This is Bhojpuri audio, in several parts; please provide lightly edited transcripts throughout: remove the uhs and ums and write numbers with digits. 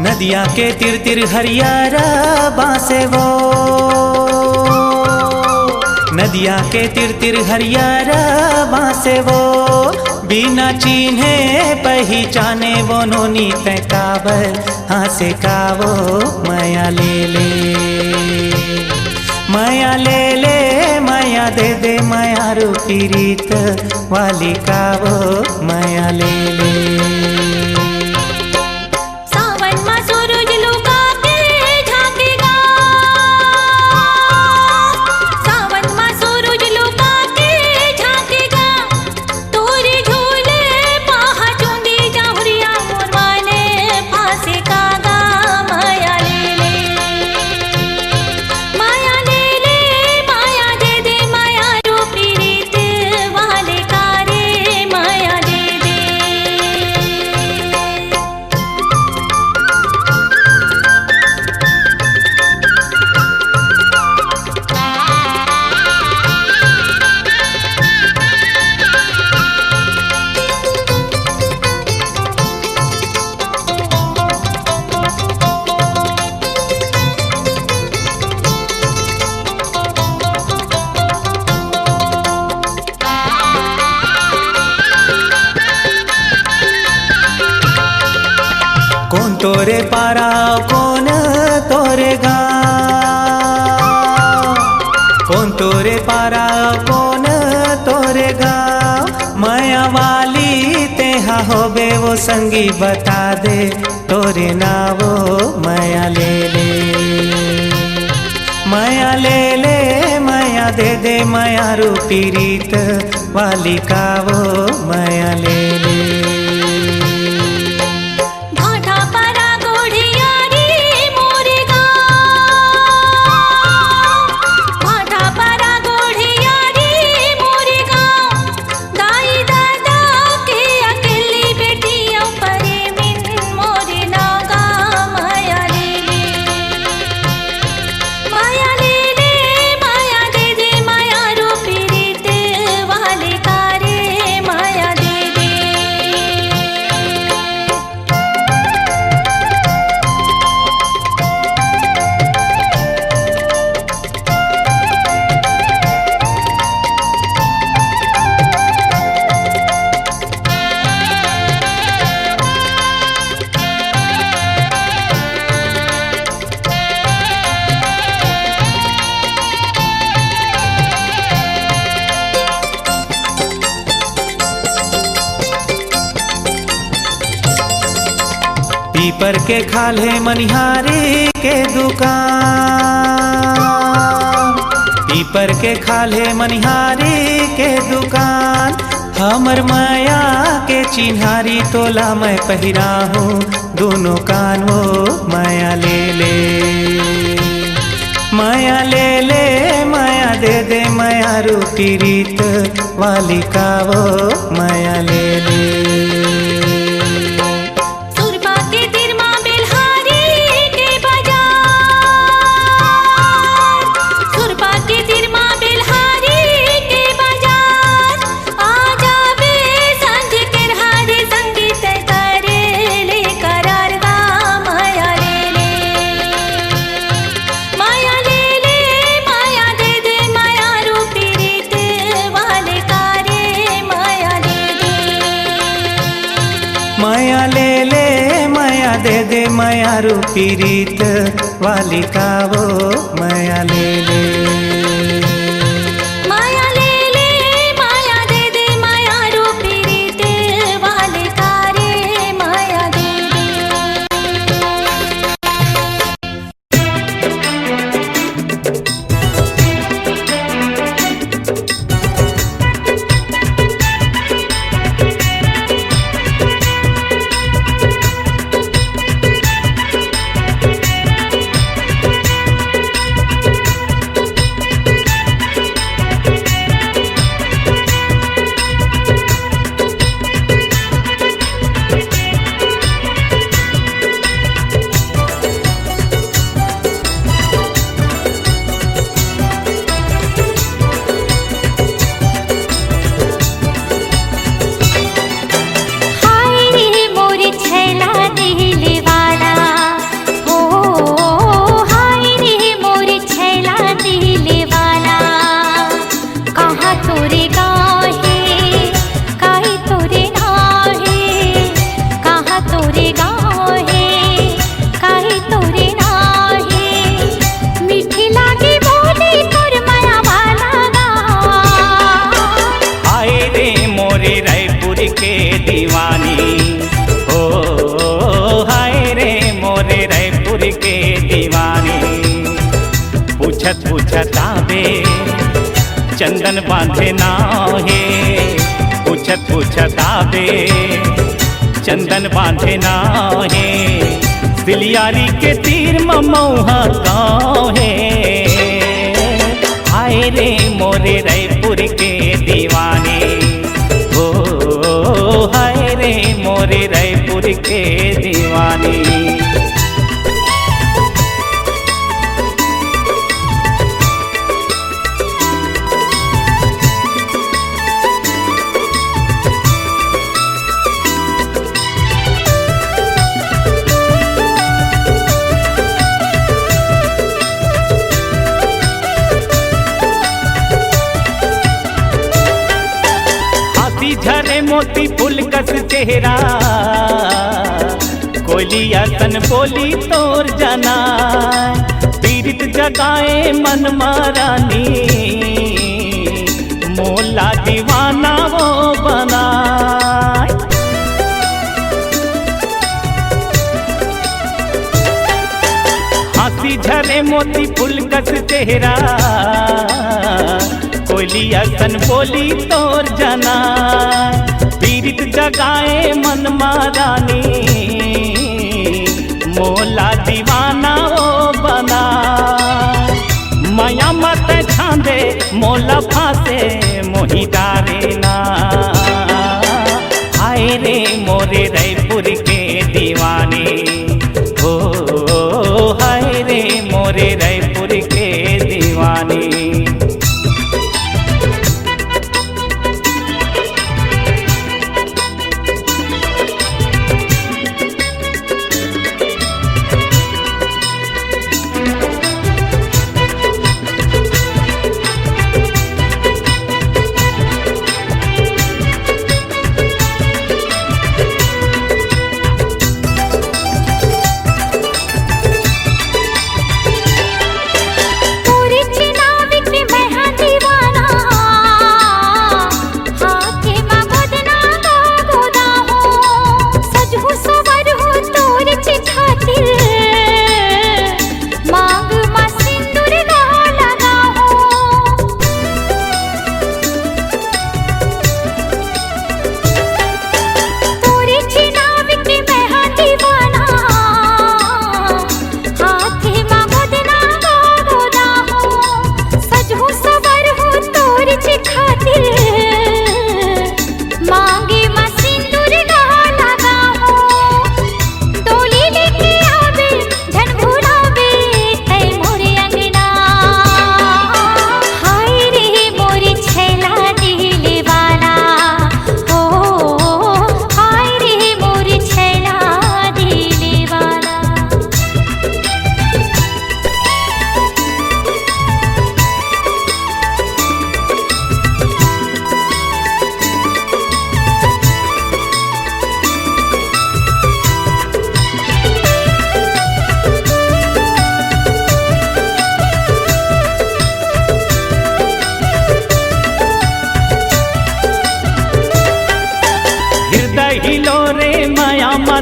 नदिया के तिर तिर हरियारा बासे वो, नदिया के तिर तिर हरियारा बासे वो, बिना चिन्हे पहचाने वो नोनी तैकाबर हासे कावो माया ले ले, माया ले ले माया दे दे माया रूपी रीत वाली कावो माया ले ले। कौन तोरे पारा कौन तोरे गाँव, कौन तोरे पारा कौन तोरे गाँव, माया वाली तेहा होबे वो संगी बता दे तोरे नावो माया ले ले, माया ले ले माया दे दे माया रूपी रीत वाली कावो माया ले ले। पीपर के खाले मनिहारी के दुकान, पीपर के खाले मनिहारी के दुकान, हमर माया के चिन्हारी तोला मैं पहिरा हूँ दोनों कान वो माया ले ले, माया ले ले माया दे दे माया रूपी रीत वाली कावो माया ले ले। माया ले ले माया दे दे माया रूपी रीत वाली कावो माया ले ले। पूछतावे चंदन बांधे नाहे, पूछत पूछतावे चंदन बांधे नाहे, सिलियारी के तीर ममौहा गाँव है। हाय रे मोरे रायपुर के दीवाने, ओ हाय रे मोरे रायपुर के दीवाने। झरे मोती फूल कस चेहरा, कोयलिया तन बोली तोर जाना, पीड़ित जगाए मन मारानी, मोला दीवाना वो बना। हंसी झरे मोती फूल कस चेहरा, कोयलिया तन बोली तोर जाना, पीड़ित जगाए मन मारानी, मोला दीवाना वो बना। माया मत छांदे मोला फांसे मोही डारे ना, हाय रे मोरे रायपुर के दीवाने, ओ हाय रे मोरे रायपुर के दीवाने।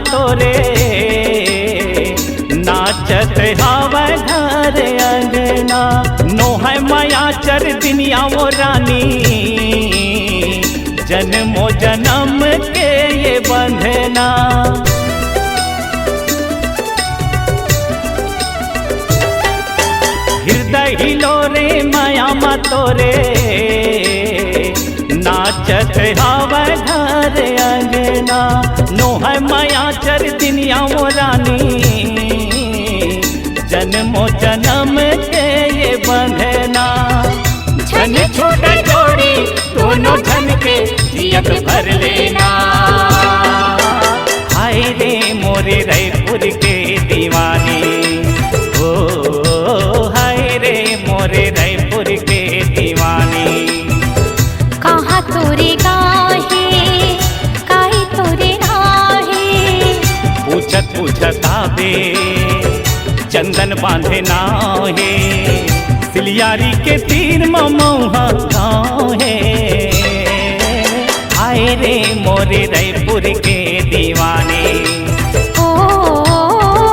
तोरे नाचत हवा घर अंगना, नोह माया चर दुनिया वो रानी, जन्मो जन्म के ये बंधना। हृदय हिलो रे माया मा तोरे, नाचत हवा घर अंगना, नोह माया चर दुनिया वो रानी, जन्मो जन्म के ये बंधना। झन छोटा जोड़ी दोनों झन के जियत भर लेना, हाय रे मोरे रायपुर के दीवाने, ओ हाय रे मोरे रायपुर के दीवाने। कहाँ तोरे गाँव है काहे तोरे नाव है, पूछत पूछतावे चंदन बांधे नाव है, सिलियारी के तीर ममौहा गाँव है। हाय रे मोरे रायपुर के दीवाने, ओ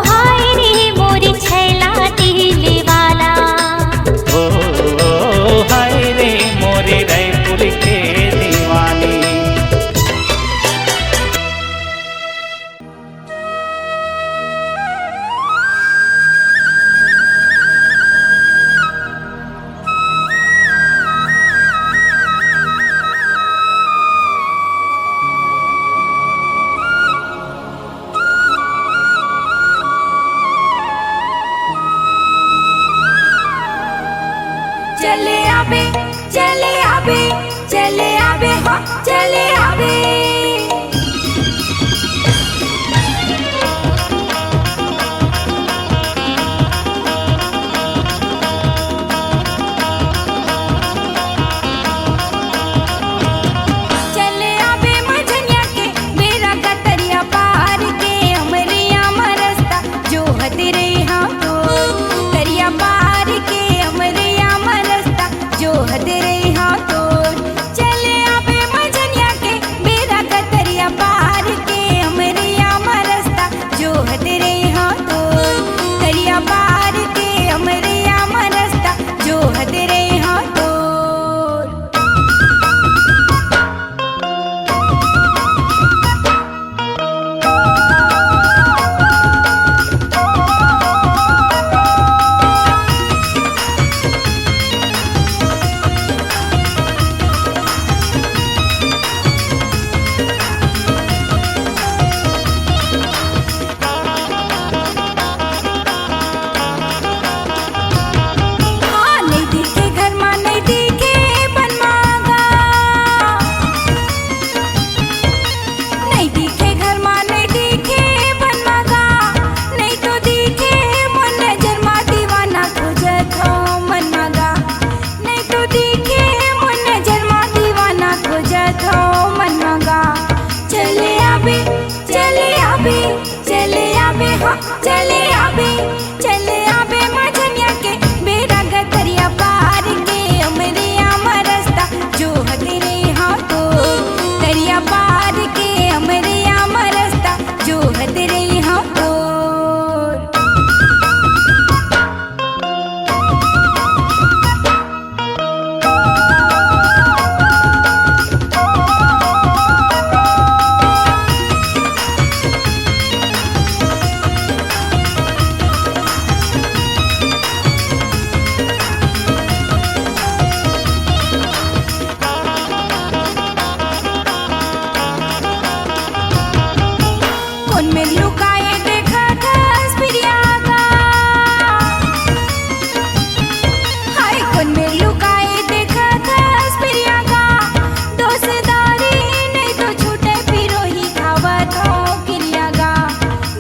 हाय रे मोरे छैला दिल वाला, ओ चले आवे चले आवे चले आवे हाँ चले आवे। चले आवे मझनिया के मेरा कतरिया पार के अमरिया मरस्ता जो हते रे हाँ तो करिया पार के अमरिया मरस्ता जो हते रे हाँ तो। चले आवे मझनिया के मेरा कतरिया पार के अमरिया मरस्ता जो हते रे हाँ तो करिया पार के अमरिया मरस्ता जो हते रे हाँ तो। हाँ नहीं दिखे घर मां नहीं दिखे बन मांगा, नहीं दिखे घर मां नहीं दिखे बन मांगा, नहीं तो दिखे मन नजर मां दीवाना खोजत हो मन मांगा, नहीं तो दिखे मन नजर मां दीवाना खोजत हो मन मांगा। चले आवे चले आवे चले आवे हाँ चले आवे चले आवे मझनिया के मेरा गतरिया पार के अमरिया मरस्ता जो हते रे हाँ तो करिया पार के अमरिया मरस्ता जो हते रे हाँ तो। कौन में लुकाए देखा घास पिरिया का, हाय कौन में लुकाए देखा घास पिरिया का, दोस्तारी नहीं तो छूटे फिरो ही खावत हो किरिया गा,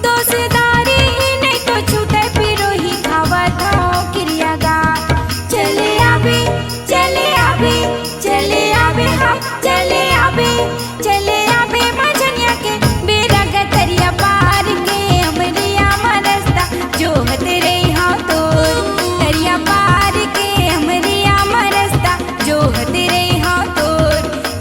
दोस्तारी नहीं तो छूटे फिरो ही खावत हो किरिया गा। चले आवे चले आवे चले आवे हाँ चले आवे चले आवे मझनिया के मेरा गतरिया पार के अमरिया मरस्ता जो हते रे हाँ तो करिया पार के अमरिया मरस्ता जो हते रे हाँ तो।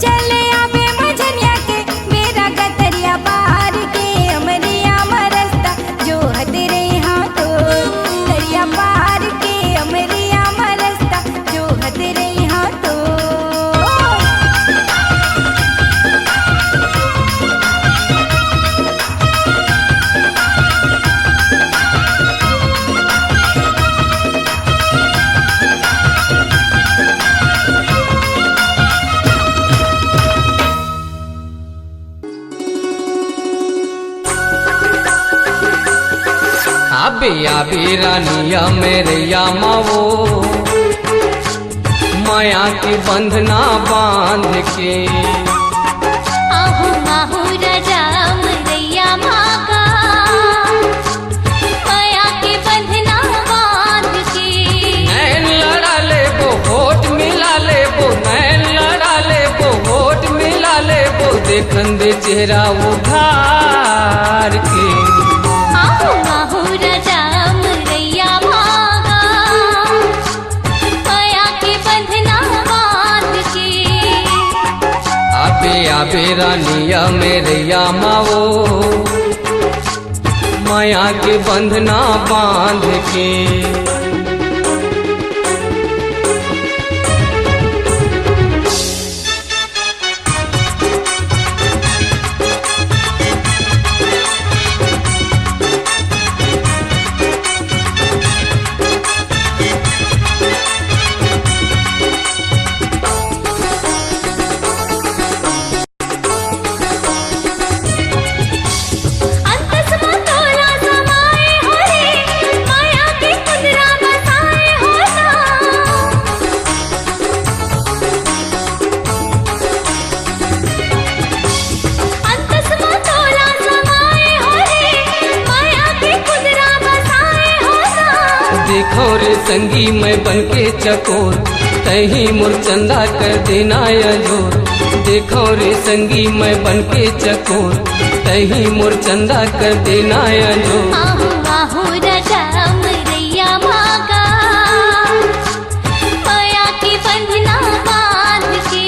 चले आवे मझनिया के मेरा गतरिया पार के अमरिया मरस्ता जो हते रे हाँ तो करिया पार के अमरिया मरस्ता जो हते रे हाँ तो। आबे आबे रानिया मेरे यामावो माया के बंधना बांध के। आहू आहू राजा मरैया मागा माया के बंधना बांध के। नैन लड़ा ले वो होठ मिला ले वो नैन लड़ा ले वो होठ मिला ले वो देखन दे चेहरा उधार के। आहू आहू राजा मरैया मागा माया के बंधना बांध के। आबे आबे रानिया मेरे यामावो माया के बंधना बांध के। अंतस में तोला समाए हो रे माया के कुदरा देखो रे संगी मैं बन के चकोर, तही मुरचंदा कर देना अजोर। देखो रे संगी मैं बन के चकोर, तही मुरचंदा कर देना अजोर। आहू आहू राजा मरैया मागा, माया की बंधना बांध के।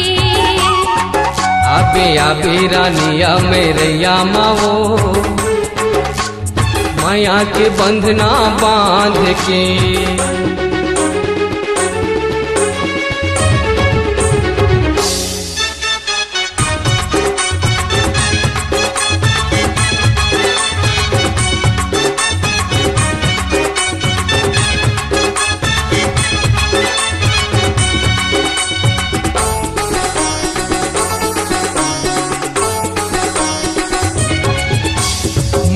आबे आबे रानिया मेरैया माओ, माया के बंधना बांध के।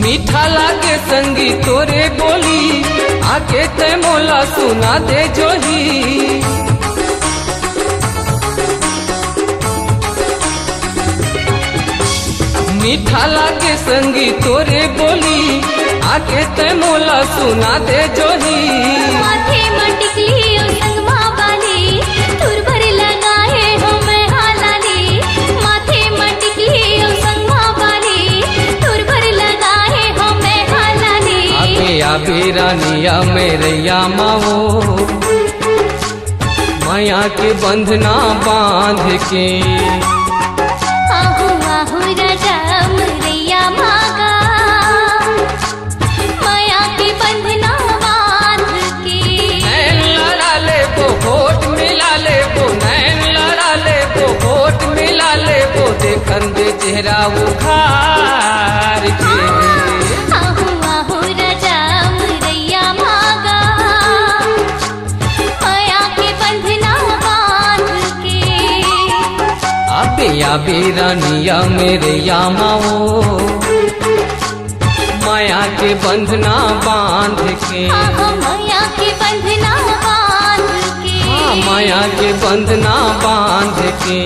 मीठा लागे संगी तोरे बोली, आके ते मोला सुना दे जोही। मीठा लागे संगी तोरे बोली, आके ते मोला सुना दे जोही। माथे मटिकली ओ संगमा बाली, तुरभर लगाए हो मैं हालाली। माथे मटिकली ओ संगमा बाली, तुरभर लगाए हो मैं हालाली। आबे आबे रानिया मेरैया माओ, माया के बंधना बांध के। आहू आहू राजा मरैया मागा, माया के बंधना बांध के। नैन लड़ा ले वो होठ मिला ले वो, नैन लड़ा ले वो होठ मिला ले वो, देखन दे चेहरा उखार के। आहू आहू राजा मरैया मागा, माया के बंधना बांध के। आबे आबे रानिया मेरैया माओ, माया के बंधना बांध के। आहा माया के बंधना बांध के। माया के बंधना बांध के।